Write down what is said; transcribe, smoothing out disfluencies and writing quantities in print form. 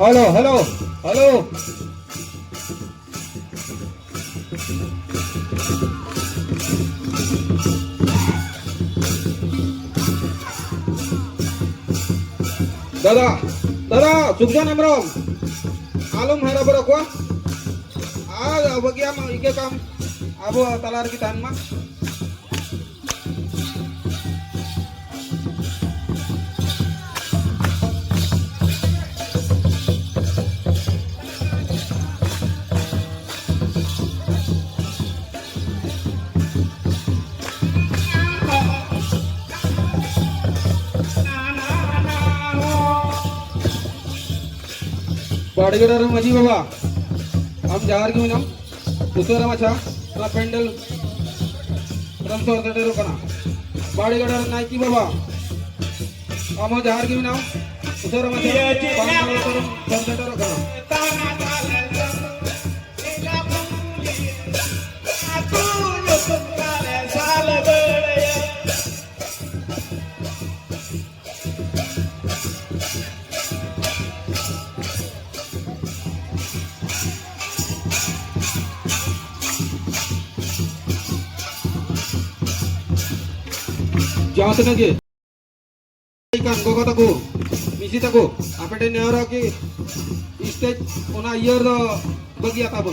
hello hello hello दादा दादा सुखजान amrom alum harap aku bagi ama ike kam abo talar kita mah बाड़ीगढ़ मजी बाबा हम jar की minim उसरा मचा ना पेंडल रंसोर कटेरो कना बाड़ीगढ़ नाइकी बाबा हम जार की मिनम उसरा मचा पेंडल कटेरो कना jauh lagi ikan gogo taku misi taku apa deh neora ki stage ona year bagi apa pun